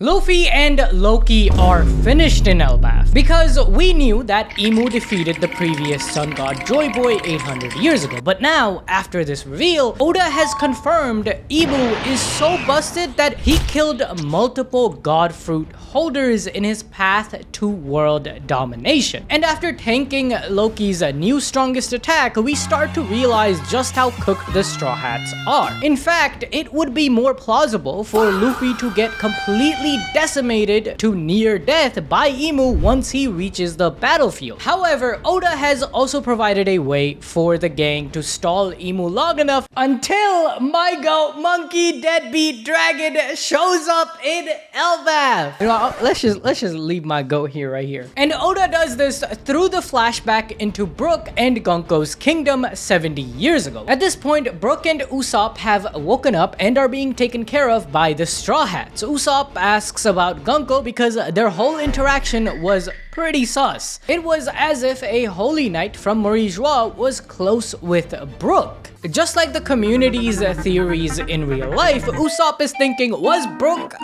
Luffy and Loki are finished in Elbaf because we knew that IMU defeated the previous Sun God Joy Boy 800 years ago. But now, after this reveal, Oda has confirmed IMU is so busted that he killed multiple God Fruit holders in his path to world domination. And after tanking Loki's new strongest attack, we start to realize just how cooked the Straw Hats are. In fact, it would be more plausible for Luffy to get completely decimated to near death by IMU once he reaches the battlefield. However, Oda has also provided a way for the gang to stall IMU long enough until my goat monkey deadbeat dragon shows up in Elbaf. You know, let's just leave my goat here, right here. And Oda does this through the flashback into Brook and Gunko's kingdom 70 years ago. At this point, Brook and Usopp have woken up and are being taken care of by the Straw Hats. Usopp asks about Gunkko because their whole interaction was pretty sus. It was as if a holy knight from Joie was close with Brook. Just like the community's theories in real life, Usopp is thinking, was Brook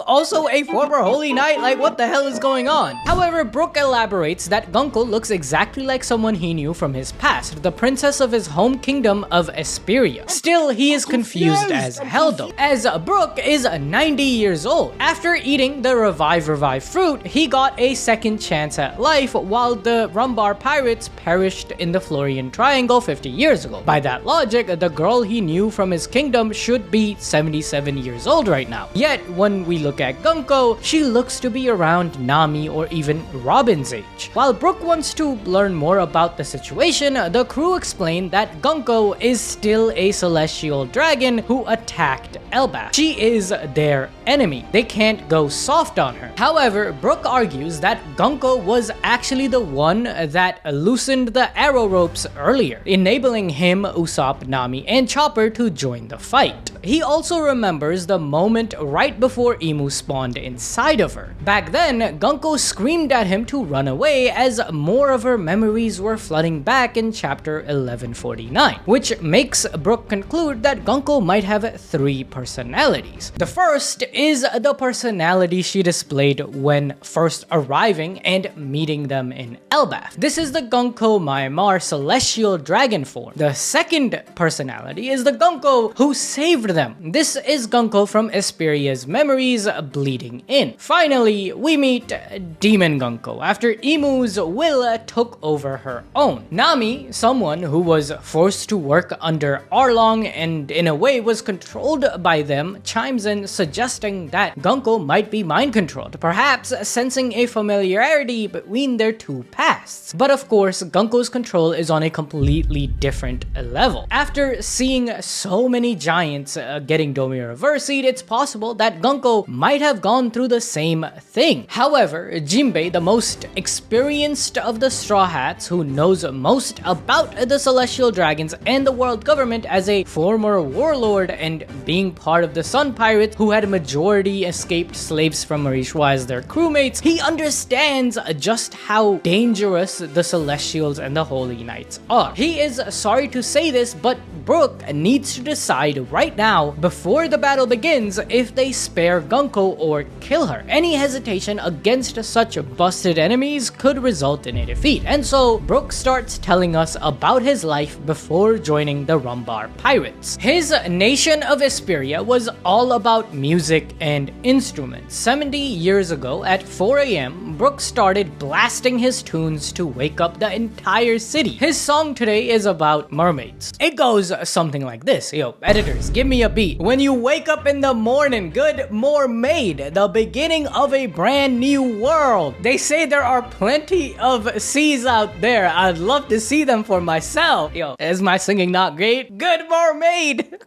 also a former holy knight? Like, what the hell is going on? However, Brook elaborates that Gunkko looks exactly like someone he knew from his past, the princess of his home kingdom of Esperia. Still, he is confused as hell though, as Brook is 90 years old. After eating the revive fruit, he got a second chance at life while the Rumbar pirates perished in the Florian Triangle 50 years ago. By that logic, the girl he knew from his kingdom should be 77 years old right now. Yet, when we look at Gunkko, she looks to be around Nami or even Robin's age. While Brook wants to learn more about the situation, the crew explain that Gunkko is still a celestial dragon who attacked Elbaf. She is their enemy. They can't go soft on her. However, Brook argues that Gunkko was actually the one that loosened the arrow ropes earlier, enabling him, Usopp, Nami, and Chopper to join the fight. He also remembers the moment right before IMU spawned inside of her. Back then, Gunkko screamed at him to run away as more of her memories were flooding back in chapter 1149, which makes Brook conclude that Gunkko might have three personalities. The first is the personality she displayed when first arriving and meeting them in Elbaf. This is the Gunkko Myanmar celestial dragon form. The second personality is the Gunkko who saved them. This is Gunkko from Esperia's memories bleeding in. Finally, we meet Demon Gunkko after IMU's will took over her own. Nami, someone who was forced to work under Arlong and in a way was controlled by them, chimes in suggesting that Gunkko might be mind controlled, perhaps sensing a familiarity between their two pasts. But of course, Gunkko's control is on a completely different level. After seeing so many giants getting Domir reversied, it's possible that Gunkko might have gone through the same thing. However, Jinbei, the most experienced of the Straw Hats, who knows most about the Celestial Dragons and the world government as a former warlord and being part of the Sun Pirates who had a majority escaped slaves from Joie as their crewmates, he understands just how dangerous the Celestials and the Holy Knights are. He is sorry to say this, but Brook needs to decide right now, before the battle begins, if they spare Gunkko or kill her. Any hesitation against such busted enemies could result in a defeat. And so, Brook starts telling us about his life before joining the Rumbar pirates. His nation of Esperia was all about music and instruments. 70 years ago, at 4 AM, Brook started blasting his tunes to wake up the entire city. His song today is about mermaids. It goes something like this. Yo, editors, give me a beat. When you wake up in the morning, good mermaid, the beginning of a brand new world. They say there are plenty of seas out there. I'd love to see them for myself. Yo, is my singing not great? Good mermaid.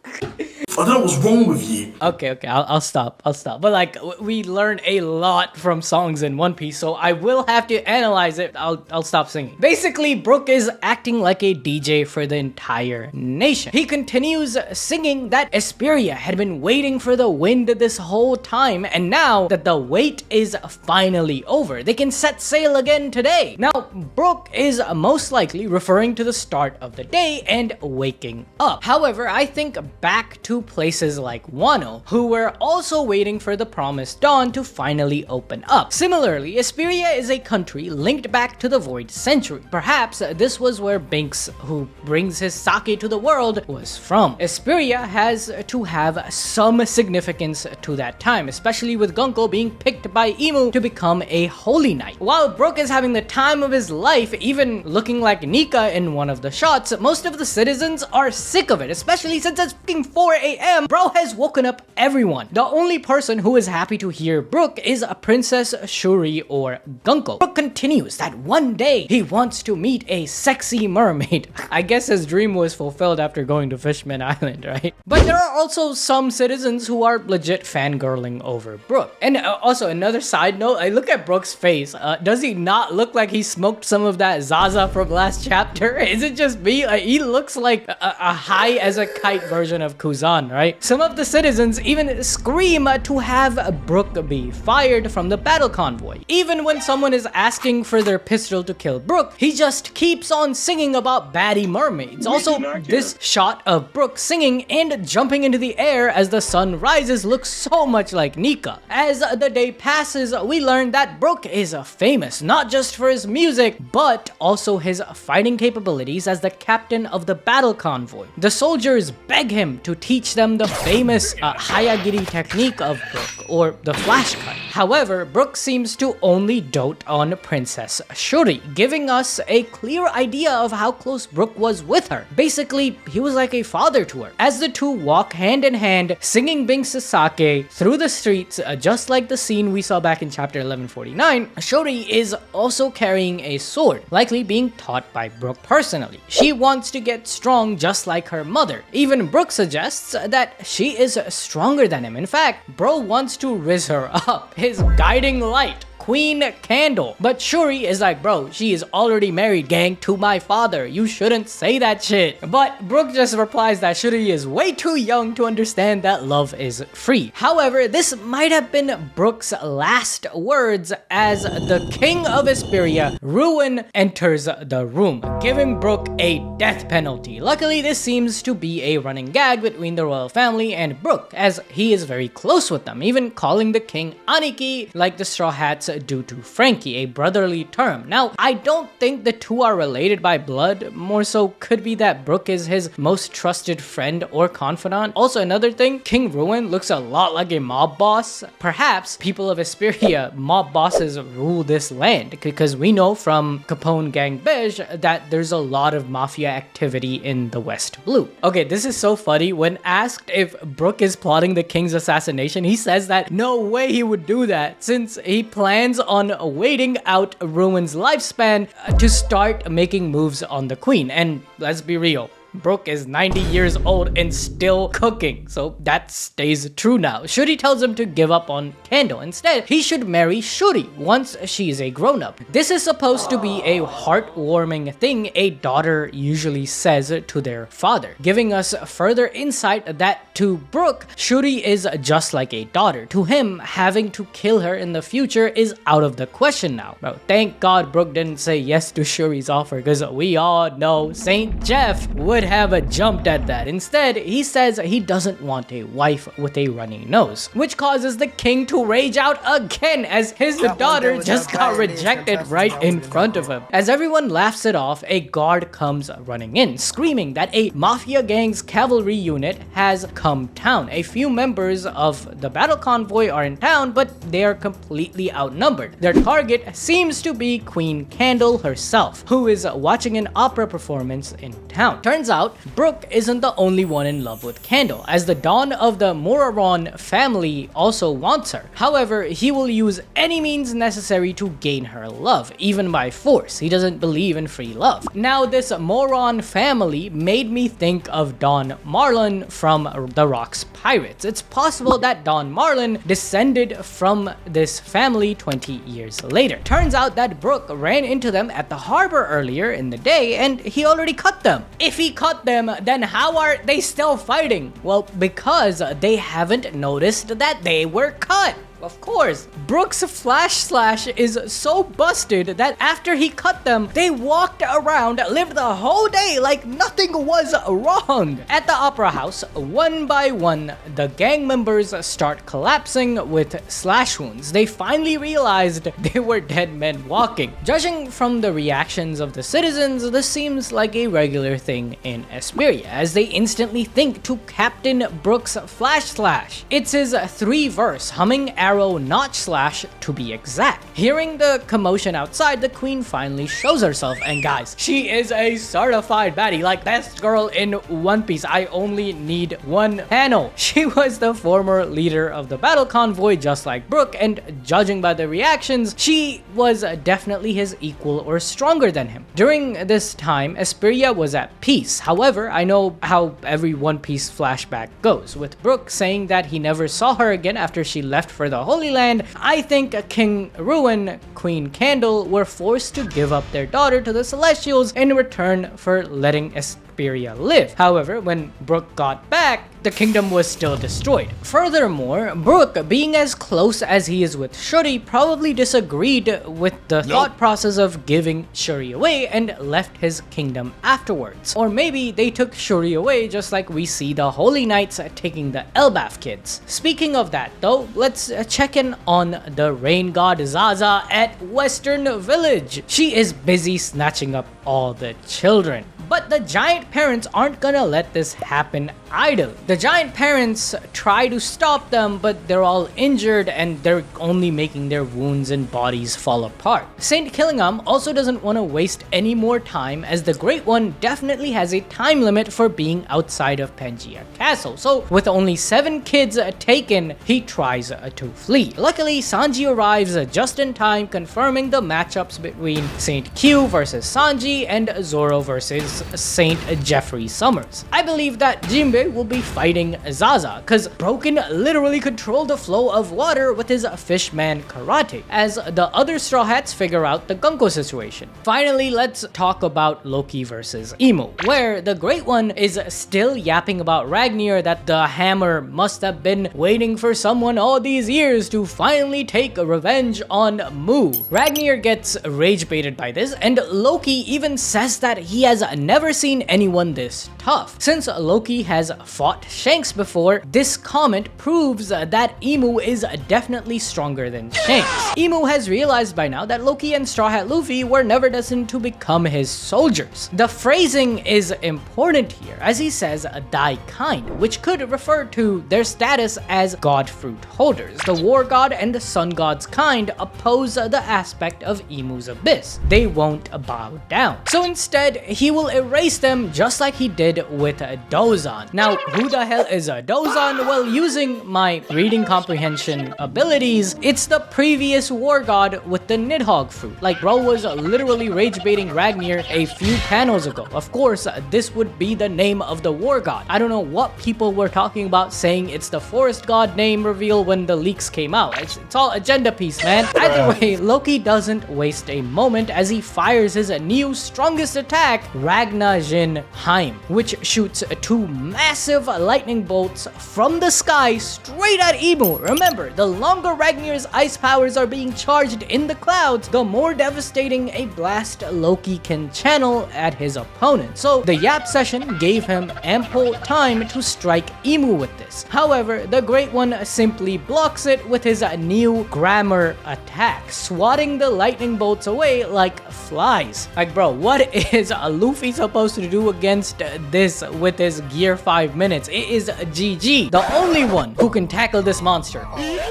I don't know what's wrong with you. Okay, I'll stop. But like, we learn a lot from songs in One Piece, so I will have to analyze it. I'll stop singing. Basically, Brook is acting like a DJ for the entire nation. He continues singing that Esperia had been waiting for the wind this whole time, and now that the wait is finally over, they can set sail again today. Now, Brook is most likely referring to the start of the day and waking up. However, I think back to places like Wano, who were also waiting for the promised dawn to finally open up. Similarly, Esperia is a country linked back to the Void Century. Perhaps this was where Binks, who brings his sake to the world, was from. Esperia has to have some significance to that time, especially with Gunkko being picked by IMU to become a holy knight. While Brook is having the time of his life, even looking like Nika in one of the shots, most of the citizens are sick of it, especially since it's fucking 4 a.m. Bro has woken up everyone. The only person who is happy to hear Brook is a Princess Shuri or Gunkko. Brook continues that one day he wants to meet a sexy mermaid. I guess his dream was fulfilled after going to Fishman Island, right? But there are also some citizens who are legit fangirling over Brook. And also another side note, I look at Brook's face. Does he not look like he smoked some of that Zaza from last chapter? Is it just me? He looks like a high as a kite version of Kuzan, right? Some of the citizens even scream to have Brook be fired from the battle convoy. Even when someone is asking for their pistol to kill Brook, he just keeps on singing about baddie mermaids. Also, this shot of Brook singing and jumping into the air as the sun rises looks so much like Nika. As the day passes, we learn that Brook is famous not just for his music, but also his fighting capabilities as the captain of the battle convoy. The soldiers beg him to teach them the famous Hayagiri technique of Brook, or the flash cut. However, Brook seems to only dote on Princess Shuri, giving us a clear idea of how close Brook was with her. Basically, he was like a father to her. As the two walk hand in hand, singing Binks' sake through the streets, just like the scene we saw back in chapter 1149, Shuri is also carrying a sword, likely being taught by Brook personally. She wants to get strong just like her mother. Even Brook suggests that she is stronger than him. In fact, bro wants to riz her up, his guiding light. Queen Candle. But Shuri is like, bro, she is already married, gang, to my father. You shouldn't say that shit. But Brook just replies that Shuri is way too young to understand that love is free. However, this might have been Brook's last words as the king of Esperia, Ruin, enters the room, giving Brook a death penalty. Luckily, this seems to be a running gag between the royal family and Brook, as he is very close with them, even calling the king Aniki like the Straw Hats due to Frankie, a brotherly term. Now, I don't think the two are related by blood, more so could be that Brook is his most trusted friend or confidant. Also, another thing, King Ruin looks a lot like a mob boss. Perhaps people of Esperia, mob bosses rule this land, because we know from Capone Gang Beige that there's a lot of mafia activity in the West Blue. Okay, this is so funny. When asked if Brook is plotting the king's assassination, he says that no way he would do that, since he plans on waiting out Ruin's lifespan to start making moves on the queen. And let's be real, Brook is 90 years old and still cooking, so that stays true now. Shuri tells him to give up on Candle. Instead, he should marry Shuri once she is a grown-up. This is supposed to be a heartwarming thing a daughter usually says to their father, giving us further insight that to Brook, Shuri is just like a daughter. To him, having to kill her in the future is out of the question now. Bro, thank God Brook didn't say yes to Shuri's offer, because we all know Saint Jeff would have jumped at that. Instead, he says he doesn't want a wife with a runny nose, which causes the king to rage out again as his daughter just got rejected right in front of him. As everyone laughs it off, a guard comes running in, screaming that a mafia gang's cavalry unit has come town. A few members of the battle convoy are in town, but they are completely outnumbered. Their target seems to be Queen Candle herself, who is watching an opera performance in town. Turns out, Brook isn't the only one in love with Candle, as the Dawn of the Moraron family also wants her. However, he will use any means necessary to gain her love, even by force. He doesn't believe in free love. Now, this Moron family made me think of Don Marlon from the Rock's Pirates. It's possible that Don Marlon descended from this family 20 years later. Turns out that Brook ran into them at the harbor earlier in the day, and he already cut them. If he cut them, then how are they still fighting? Well, because they haven't noticed that they were cut. Of course, Brook's flash slash is so busted that after he cut them, they walked around, lived the whole day like nothing was wrong. At the opera house, one by one, the gang members start collapsing with slash wounds. They finally realized they were dead men walking. Judging from the reactions of the citizens, this seems like a regular thing in Esperia, as they instantly think to Captain Brook's flash slash. It's his 3-verse humming arrow notch slash to be exact. Hearing the commotion outside, the queen finally shows herself, and guys, she is a certified baddie, like best girl in One Piece. I only need one panel. She was the former leader of the battle convoy, just like Brook, and judging by the reactions, she was definitely his equal or stronger than him. During this time, Esperia was at peace. However, I know how every One Piece flashback goes, with Brook saying that he never saw her again after she left for the Holy Land. I think King Ruin, Queen Candle were forced to give up their daughter to the Celestials in return for letting Esperia live. However, when Brook got back, the kingdom was still destroyed. Furthermore, Brook, being as close as he is with Shuri, probably disagreed with the thought process of giving Shuri away and left his kingdom afterwards. Or maybe they took Shuri away just like we see the Holy Knights taking the Elbaf kids. Speaking of that though, let's check in on the rain god Zaza at Western Village. She is busy snatching up all the children. But the giant parents aren't gonna let this happen idly. The giant parents try to stop them, but they're all injured and they're only making their wounds and bodies fall apart. Saint Killingham also doesn't want to waste any more time, as the Great One definitely has a time limit for being outside of Pangaea Castle. So with only 7 kids taken, he tries to flee. Luckily, Sanji arrives just in time, confirming the matchups between Saint Q versus Sanji and Zoro versus Saint Jeffrey Summers. I believe that Jinbe will be fighting Zaza, cause Broken literally controlled the flow of water with his fishman karate, as the other Straw Hats figure out the Gunkko situation. Finally, let's talk about Loki versus IMU, where the Great One is still yapping about Ragnar that the hammer must have been waiting for someone all these years to finally take revenge on Mu. Ragnar gets rage baited by this, and Loki even says that he has never seen anyone this tough. Since Loki has fought Shanks before, this comment proves that IMU is definitely stronger than Shanks. IMU has realized by now that Loki and Straw Hat Luffy were never destined to become his soldiers. The phrasing is important here, as he says thy kind, which could refer to their status as god fruit holders. The war god and the sun god's kind oppose the aspect of IMU's abyss. They won't bow down. So instead, he will erase them just like he did with Douzan. Now, who the hell is Douzan? Well, using my reading comprehension abilities, it's the previous war god with the Nidhogg fruit. Like, bro was literally rage baiting Ragnar a few panels ago. Of course, this would be the name of the war god. I don't know what people were talking about saying it's the forest god name reveal when the leaks came out. It's all agenda piece, man. Either way, Loki doesn't waste a moment as he fires his new strongest attack, Ragnajin Heim, which shoots 2 massive lightning bolts from the sky straight at IMU. Remember, the longer Ragnar's ice powers are being charged in the clouds, the more devastating a blast Loki can channel at his opponent. So the Yap session gave him ample time to strike IMU with this. However, the Great One simply blocks it with his new grammar attack, swatting the lightning bolts away like flies. Like, bro, what is Luffy supposed to do against this with his gear 5 minutes? It is GG. The only one who can tackle this monster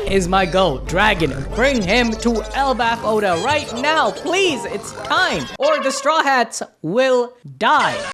is my goat, Dragon. Bring him to Elbaf Oda right now, please. It's time, or the Straw Hats will die.